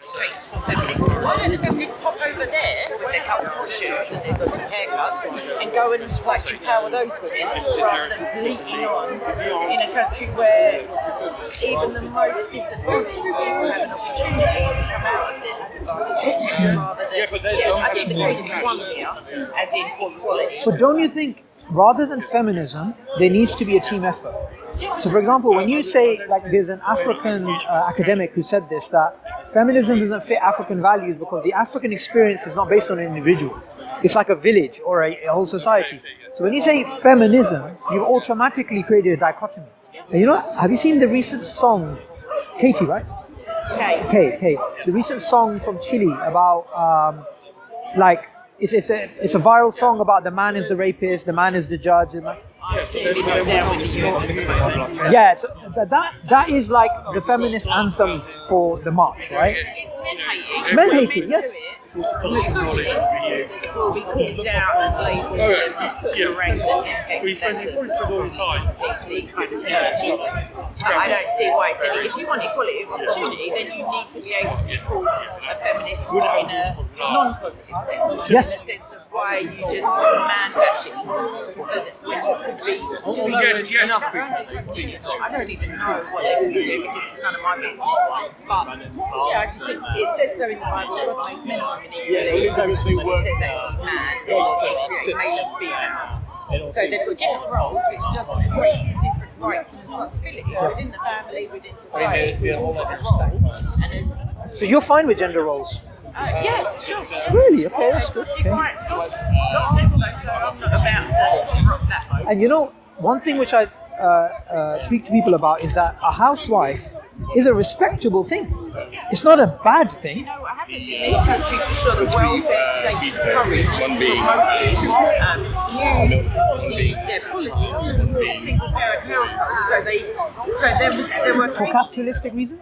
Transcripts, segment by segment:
space for feminists. Why don't the feminists pop over there with their couple shoes and their dodgy haircuts and go and like empower those women rather than bleating on in a country where even the most disadvantaged people have an opportunity to come out of their disadvantages rather than, I think the case is one here, as in equality. But don't you think, rather than feminism, there needs to be a team effort? So for example, when you say, like there's an African academic who said this, that feminism doesn't fit African values because the African experience is not based on an individual. It's like a village or a whole society. So when you say feminism, you've automatically created a dichotomy. And you know, have you seen the recent song, Katie, right? Kate. The recent song from Chile about, like, it's a viral song about the man is the rapist, the man is the judge. And like, yeah, so that is like the feminist anthem for the march, right? It's men-hating. Men-hating, yes. Misogynists will be called down and labelled and ranked and We spend most of all time. PC kind of terms. I don't see why it's any. If you want equality of opportunity, then you need to be able to be called a feminist in a non-positive sense. Yes. In the sense of why you just man bashing when you could be. Yes. I don't even know what they can do because it's none of my business. But yeah, I just think it says so in the Bible. God made men and women equally. It says actually man, male and female. So they've got different roles, which doesn't agree to different rights and responsibilities within the family, within society. We all have a role, and So you're fine with gender roles? yeah, sure. Really? Okay, that's good. Okay. God said so I'm not about to rock that boat. And you know, one thing which I speak to people about is that a housewife is a respectable thing. It's not a bad thing. You know what happened in this country for sure? The welfare state encouraged, promoted, skewed their policies to single parent households. So there were For capitalistic reasons?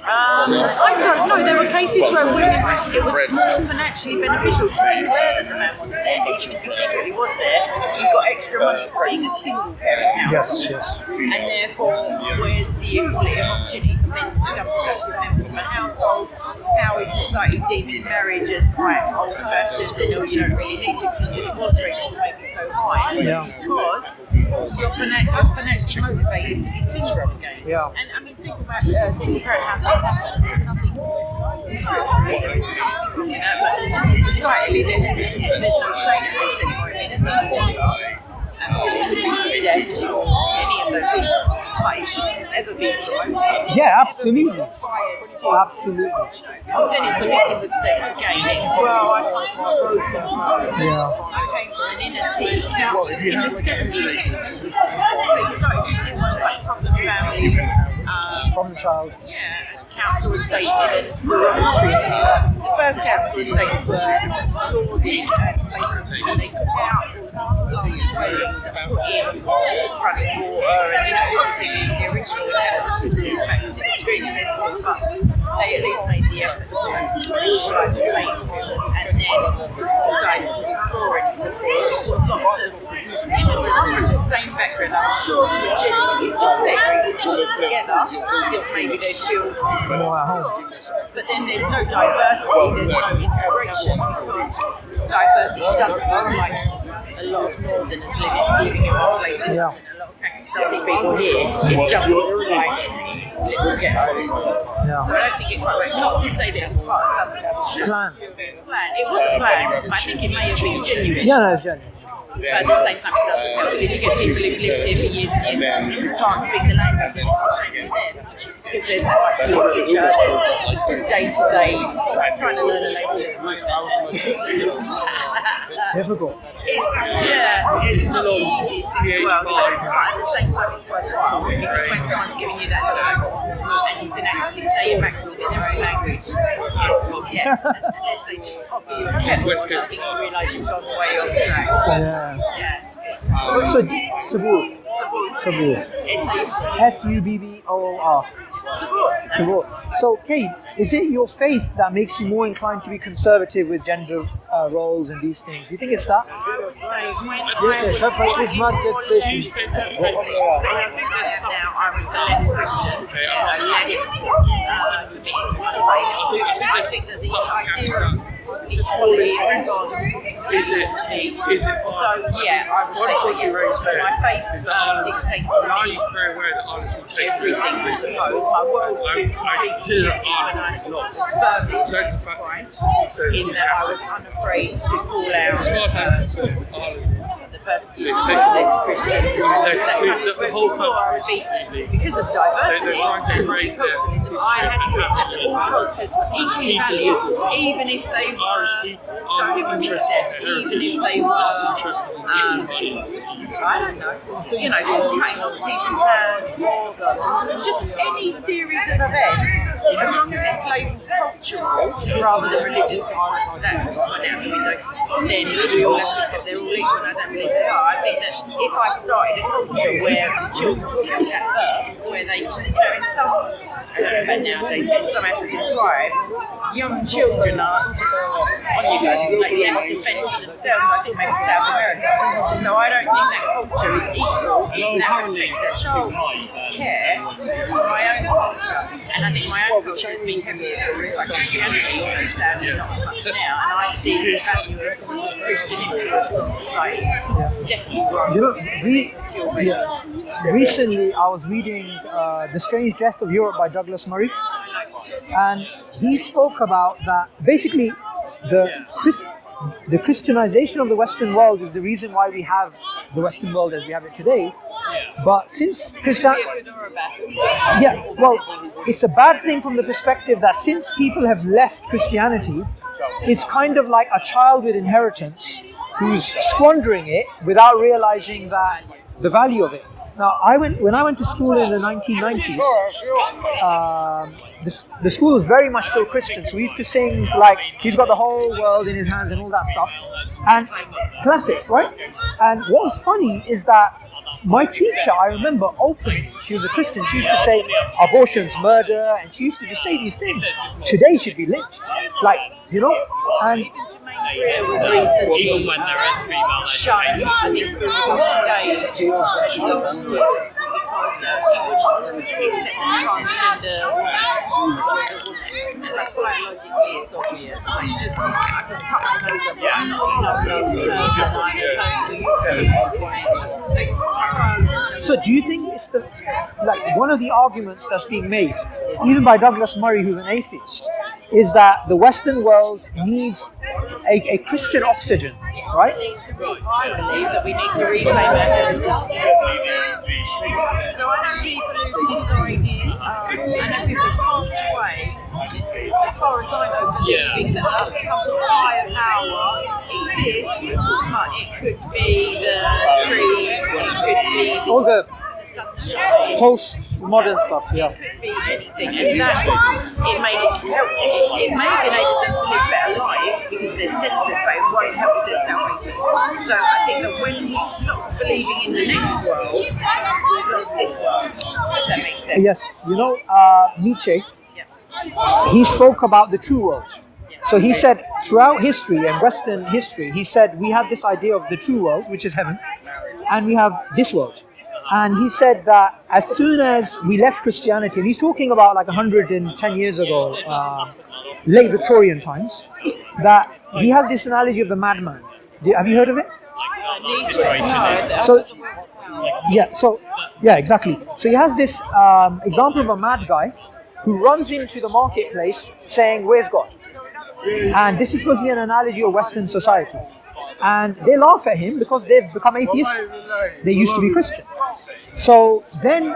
I don't know. There were cases where women, it was more financially beneficial to declare that the man wasn't there, even if he secretly was there. You got extra money for being a single parent household. Yes. And therefore, where's the equality of opportunity for men to become productive members of a household? How is society deeming marriage as quite old-fashioned and you don't really need it because the divorce rates will make it so high? Yeah. Because you're financially motivated to be single again. Yeah. And I mean, single parent households happen. There's nothing structurally. There is something wrong with that, but societally, there's no shame in this anymore. I mean, it's single. It could be death or any of those things, but it shouldn't ever be promoted. Yeah, absolutely. Inspired to, Absolutely. because then it's the victimhood status again. It's, well, I come from a broken home. Yeah. I came from an inner city. Now, in the 70s, they started using words like problem families. From the child. Yeah, and council estates in derogatory. The first council estates were lauded as places where they took out all these slum dwellings and put in running water, and obviously the original inhabitants couldn't move back because it was too expensive, but they at least made the effort to equalise the playing field and then decided to withdraw any support. Lots of immigrants from the same background, I'm sure, who genuinely saw their reason to put together because maybe they feel More at home. but then there's no diversity, there's no integration because diversity doesn't look like a lot of northerners living in one place and a lot of Pakistani people here. It just looks like little ghettos. Yeah. So I don't think it quite worked. Not to say that it was part of some Plan. It was a plan, but I think it may have been genuine. Yeah, no, it's genuine. But at the same time, it doesn't help because you get people who've lived here for years and years who can't speak the language, and it's a shame for them because there's not much literature. There's just day to day. I'm trying to learn a language at the moment. Difficult. It's not the easiest thing in the world, but at the same time, it's worthwhile because when someone's giving you that little and you can actually say it back to them in their own language, unless they just offer you a kettle or something, you realise you've gone way off track. Yeah. Yeah. So, Saboor. Saboor. Subboor. Saboor. So, Kate, is it your faith that makes you more inclined to be conservative with gender roles and these things? Do you think it's that? I would say when I was Now I was less Christian, less committed to my faith. I think that the idea of It's just equality falling has gone. Is it? So yeah, I would say so. What you raised there My faith is that Ireland, dictates I'm to not me very aware that Ireland's been taken everything, I suppose. My world I consider shifted when I Ireland lost. firmly So came the to fact Christ, so in that I was unafraid to call as far as I'm out concerned, Ireland is the persecution of Muslims, Christians, the whole before I would country. be, because of diversity, They're trying to erase their multiculturalism, I had to accept that all cultures were equally valued, even if they were stone in my step, even if they were, I don't know, you know, cutting off people's hands, or just any series of events, as long as it's labelled cultural rather than religious, because that just went out the window, then we all have to accept they're all equal, and I don't believe they are. I think that if I started a culture where children were killed at birth, where they, you know, in some, I don't know about nowadays, but in some African tribes, young children are just on you go, like left to fend for themselves. I think maybe South America. So I don't think that culture is equal in that respect. That child care for my own culture, and I think my own culture has been heavily influenced by Christianity, although sadly not as much now. And I see the value of Christian influence on society. Definitely wrong. You know, recently I was reading The Strange Death of Europe by Douglas Murray, and he spoke about that basically the Christianization of the Western world is the reason why we have the Western world as we have it today. But since yeah, well, it's a bad thing from the perspective that since people have left Christianity, it's kind of like a child with inheritance who's squandering it without realizing that the value of it. Now, when I went to school in the 1990s, the school was very much still Christian. So we used to sing like he's got the whole world in his hands and all that stuff, and classics, right? And what was funny is that my teacher, I remember openly, she was a Christian, she used to say abortion's murder, and she used to just say these things. Today should be lynched, like, you know, and was recently even when there is female shown, I think, on stage, she loved it because she wouldn't accept that transgender woman, and biologically it's obvious. Like, just, I can cut my nose up, I'm not a this person, I'm a person who used to be this way. so do you think it's like one of the arguments that's being made, even by Douglas Murray, who's an atheist, is that the Western world needs a Christian oxygen, right? I believe that we need to reclaim our heritage. So I know people who decided, I know people who passed away, as far as I know, believing that some sort of higher power exists, but it could be the trees, it could be All the sunshine. post-modern stuff, yeah. It could be anything, and that it may enable them to live better lives because they're sensitive, but it won't help with their salvation. So I think that when we stopped believing in the next world, we've lost this world. If that makes sense. Yes, you know, Nietzsche, he spoke about the true world. So he said throughout history and Western history, he said we have this idea of the true world, which is heaven, and we have this world. And he said that as soon as we left Christianity, and he's talking about like 110 years ago, late Victorian times, that he has this analogy of the madman. Have you heard of it? So, yeah, exactly. So he has this example of a mad guy who runs into the marketplace saying, "Where's God?" And this is supposed to be an analogy of Western society. And they laugh at him because they've become atheist. They used to be Christian. So then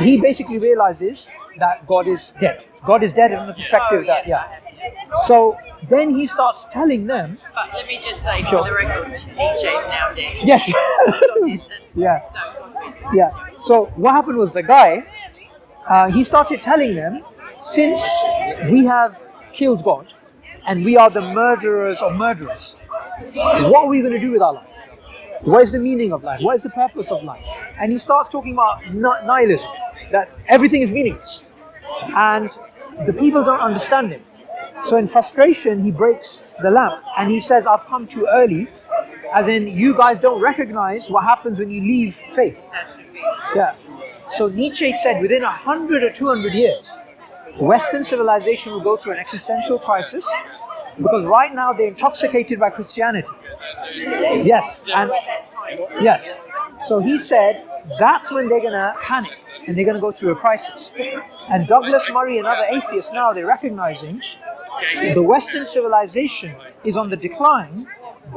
he basically realizes that God is dead. God is dead from the perspective that, So then he starts telling them. But let me just say, for the record, Nietzsche is now dead. Yes. Yeah. So what happened was the guy, he started telling them, since we have killed God and we are the murderers of murderers, what are we going to do with our life? What is the meaning of life? What is the purpose of life? And he starts talking about nihilism, that everything is meaningless. And the people don't understand him. So in frustration, he breaks the lamp and he says, "I've come too early," as in you guys don't recognize what happens when you leave faith. Yeah. So Nietzsche said within 100 or 200 years, Western civilization will go through an existential crisis because right now they're intoxicated by Christianity. Yes, and yes. So he said that's when they're gonna panic and they're gonna go through a crisis. And Douglas Murray and other atheists now they're recognizing the Western civilization is on the decline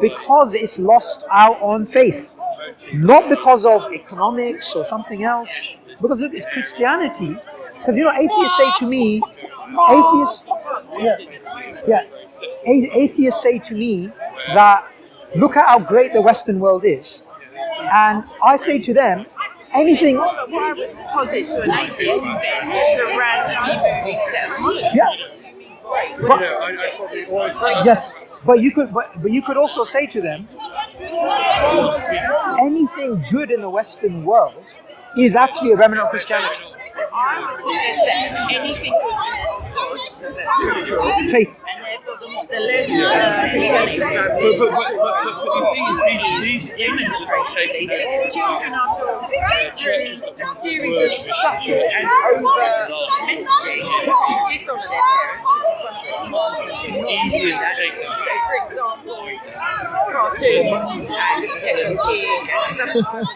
because it's lost out on faith, not because of economics or something else. Because look, it's Christianity. Because atheists say to me, atheists say to me that look at how great the Western world is, and I say to them, anything. What I would posit to an atheist is that it's just a randomly moving set of money. Yeah. Yes, but you could also say to them, anything good in the Western world is actually a remnant of Christianity. I would suggest that anything good is of God, because that's spiritual, faith. and therefore the less Christianity we don't But the thing is, these demonstrate these children are taught through a series of subtle and overt messaging to dishonour their parents, which is one of the commandments not to do that. So, for example, cartoons and Peppa Pig and stuff like that.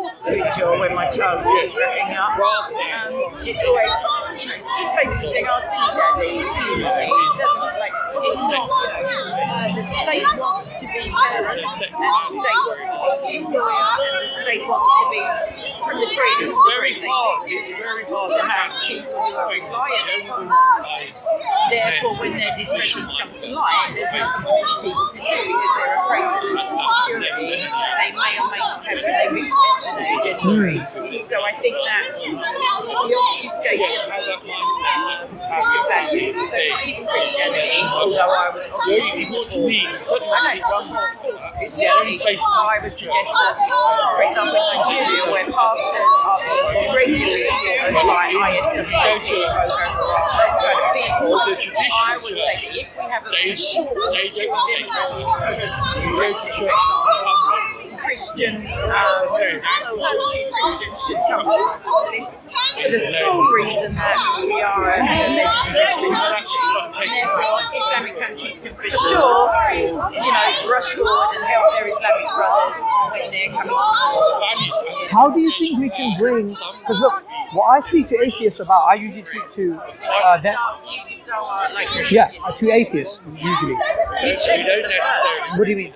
To enjoy when my child was growing up. It's always, just basically saying, "Oh, silly daddy, silly mommy." It doesn't it's not. The state wants to be parent, and the state wants to be employer, and the state wants to be from the cradle. It's very hard. It's very hard to have people who are reliant on that. Therefore, when their discretions come to light, there's nothing many people can do because they're afraid to lose the security they may or may not have when they reach pension age anyway. So I think that the obfuscation of Christian values, so not even Christianity, although I would obviously support, I don't support Christianity, I would suggest that, for example, in Nigeria, where pastors are being regularly slaughtered by ISWAP, those kind of people, I would say that if we have a short of immigrants because of Brexit, for example, Christians should come to this for the sole reason that we are an alleged Christian country, and therefore Islamic countries can for sure, rush forward and help their Islamic brothers when they're coming forward. How do you think we can bring? Because look, what I speak to atheists about, I usually speak to them. To atheists usually. You don't necessarily. What do you mean?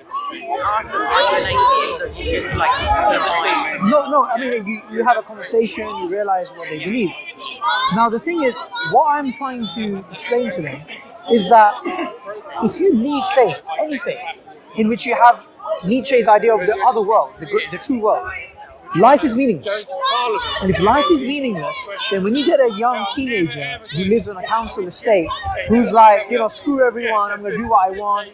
Ask them why you're an atheist, or do you just surmise? No. I mean, you have a conversation, you realize what they believe. Now, the thing is, what I'm trying to explain to them is that if you leave faith, any faith, in which you have Nietzsche's idea of the other world, the true world, life is meaningless. And if life is meaningless, then when you get a young teenager who lives on a council estate, who's like, screw everyone, I'm going to do what I want,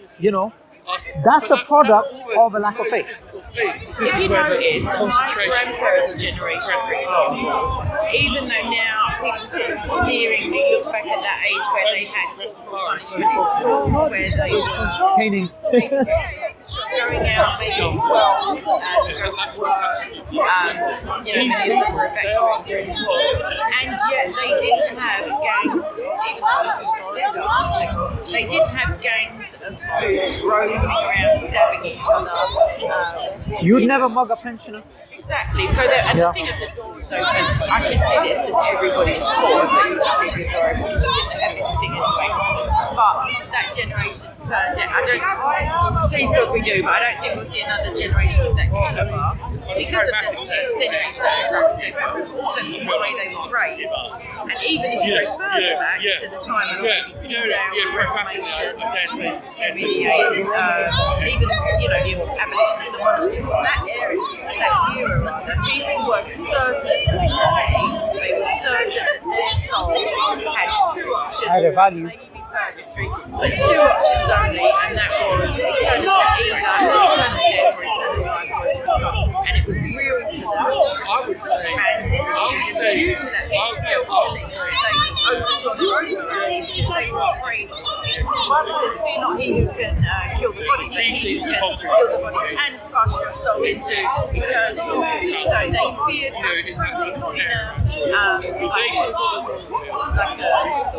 that's a product of a lack of faith. If you notice, my grandparents' generation, for example, even though now people sort of sneeringly look back at that age where they had punishment in schools, where they were Caning. going out maybe at 12 to go to work, many of them were evacuated during the war, and yet they didn't have gangs, even though they didn't have gangs of boots roaming around stabbing each other. You'd never mug a pensioner. Exactly. So that, and the thing of the door is open. I can see this because everybody is poor, so you can leave your door open because you didn't have anything anyway. But that generation turned out. Please God we do, but I don't think we'll see another generation of that caliber because of the extenuating circumstances they went through, also the way they were raised. And even if you go further back to the time of the Reformation, even the abolition of the monasteries, that era, that people were certain of eternity. They were certain that their soul had two options. Had a value. Maybe purgatory, but two options only, and that was eternity, either eternal death or eternal life, worship of God. And it was real to them. I would say, and due to that, they self-released. They oversaw their own morality because they were afraid. It says, "Fear not he who can kill the body, but he who can kill the body and cast your soul into eternal." So they feared actually not in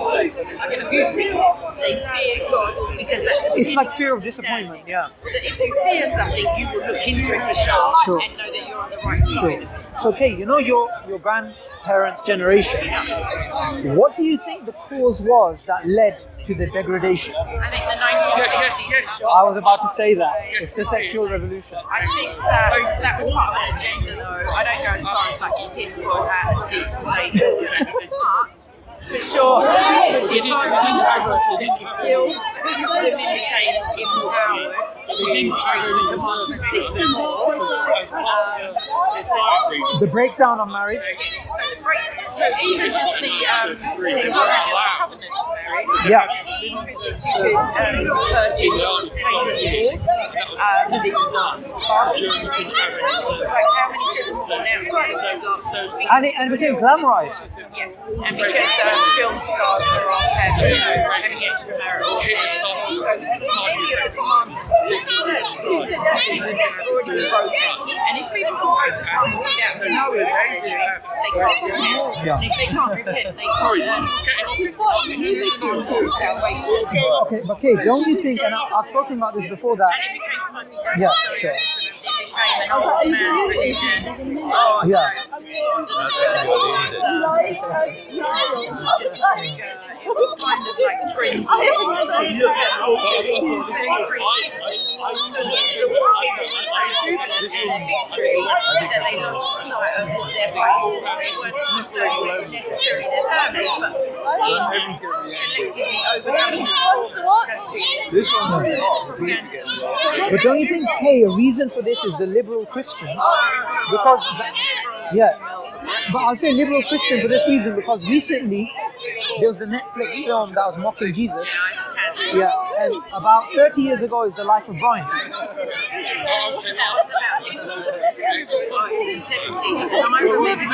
like an abuse victim. They feared God because that's the It's like fear of disappointment, yeah. That if you fear something, you will look into it for sure and know that you're on the right side of it. So, okay, you know your grandparents' generation. What do you think the cause was that led to the degradation? I think the 1960s. Yes. I was about to say that. It's the sexual revolution. I think that was part of an agenda, though. I don't go as far as like tinfoil hat and deep state, but for sure, the advancement of contraceptive pills, women became empowered to break the commandments even more. The breakdown of marriage. So even just the covenant of marriage, Yeah. these religions could purchase or obtain divorce, the fasting increases, like how many children were born outside of wedlock. And it became glamorized. Yeah, and because film stars were off having extramarital affairs, so many of the commandments already been broken. And if people can break the commandments without knowing what they're doing, they can't repent. Yeah. And if they can't repent, they can't salvation. Okay, but Kate, don't you think, and I've spoken about this before, that... And it became funny, don't Yeah, it? sure. It became an old man's religion. Oh, Yeah. It was kind of like trendy to look at old people, especially so the world was so jubilant and victory that they lost sight of what their fight was. They weren't necessarily their families, but collectively overcoming the country. But don't you think, hey, a reason for this is the liberal Christians? Because, yeah, but I'll say liberal Christian for this reason, because recently there was the Netflix film that was mocking Jesus. Yeah, and about 30 years ago is the life of Brian. That was about in the 70s, and I remember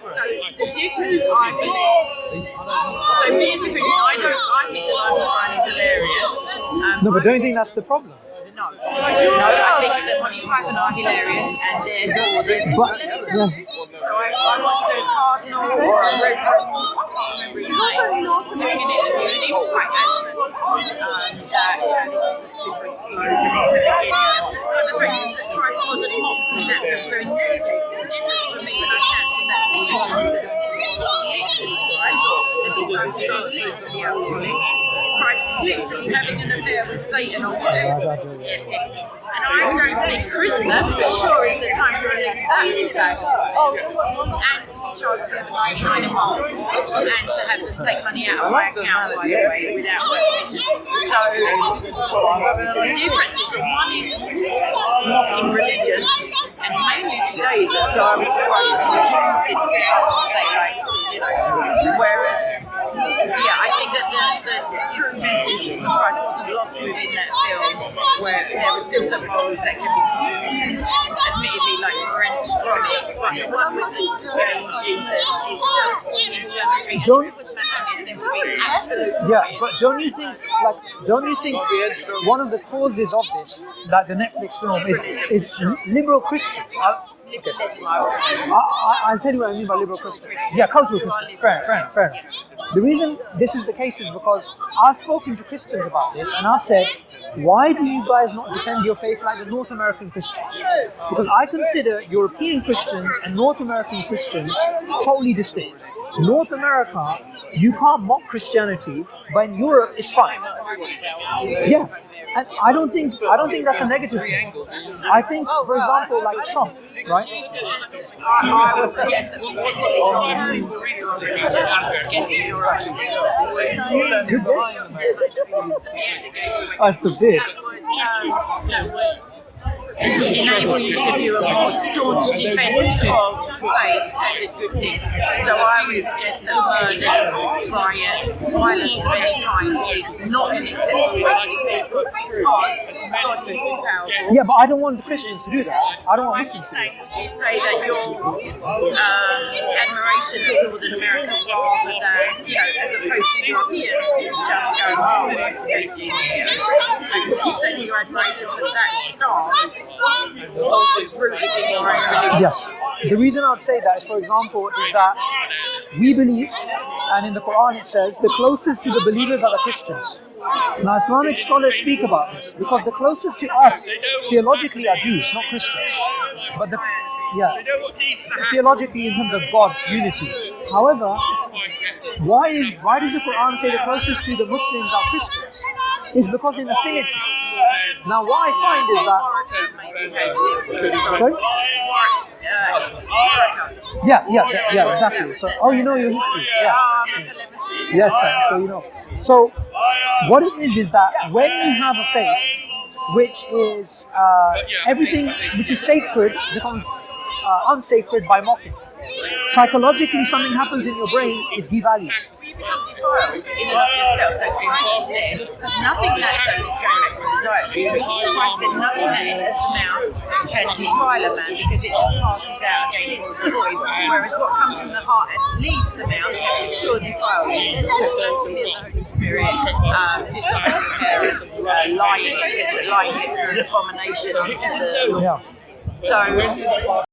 so the difference, I believe, so me as a Christian, I think the life of Brian is hilarious. No, but don't you think that's the problem? No, I think that Monty Python are hilarious, and therefore there's let me tell you. So I watched a cardinal or a reverend, I can't remember his name, doing an interview, and he was quite adamant that this is a slippery slope and it's the beginning. But the fact is that Christ wasn't mocked in that film, so in Netflix, the difference for me when I cancelled that subscription is that it's literally Christ, and his own are literally alcoholic. Christ is literally having an affair with Satan or whatever. And I don't think Christmas, for sure, is the time to release that flag. And to be charged $11.99 a month, and to have them take money out of my account, by the way, without my permission. So the difference is that one is mocking religion, and mainly Judaism. So I was surprised that the Jews didn't get up and say, whereas. Yeah, I think that the true message of Christ wasn't lost within that film, where there were still some roles that can be admittedly like wrenched from it, but the one with the gay Jesus is just inflammatory. And if it was Muhammad, then we'd be absolutely But don't you think one of the causes of this, that the Netflix film is liberal Christians? I'll tell you what I mean by liberal Christian. Yeah, cultural Christian. Fair enough. The reason this is the case is because I've spoken to Christians about this, and I've said, why do you guys not defend your faith like the North American Christians? Because I consider European Christians and North American Christians totally distinct. North America, you can't mock Christianity, but in Europe, it's fine. Yeah, and I don't think that's a negative thing. I think, for example, like Trump, right? I would suggest that potentially That's the bit. enable you to do a more staunch defence of faith as a good thing. So I would suggest that murder, riots, violence of any kind is not an acceptable defence because God is all powerful. Yeah, but I don't want the Christians to do that. I don't want I'm Muslims just to do saying, that. you say that your admiration of Northern America rather than, as opposed to Europeans just going, oh, we're against you here. And you say that your admiration for that stance is rooted in your own religion. Yes. The reason I would say that, for example, is that we believe, and in the Quran it says, the closest to the believers are the Christians. Now, Islamic scholars speak about this because the closest to us theologically are Jews, not Christians. But theologically in terms of God's unity. However, why does the Quran say the closest to the Muslims are Christians? It's because in affinity. Now, what I find is that. Sorry? Yeah, exactly. So, you know your history. Yeah. Yes, sir. So you know. So, what it is that when you have a faith, which is everything which is sacred becomes unsacred by mocking. Psychologically, something happens in your brain is devalued. You become defiled in and of yourself. So Christ said, nothing that, so going back to the dietary, Christ said nothing that enters the mouth can defile a man because it just passes out again into the void. Whereas what comes from the heart and leaves the mouth can for sure defile you. So blasphemy of the Holy Spirit, dishonoring parents, lying, it says that lying lips are an abomination unto the Lord. Yeah. So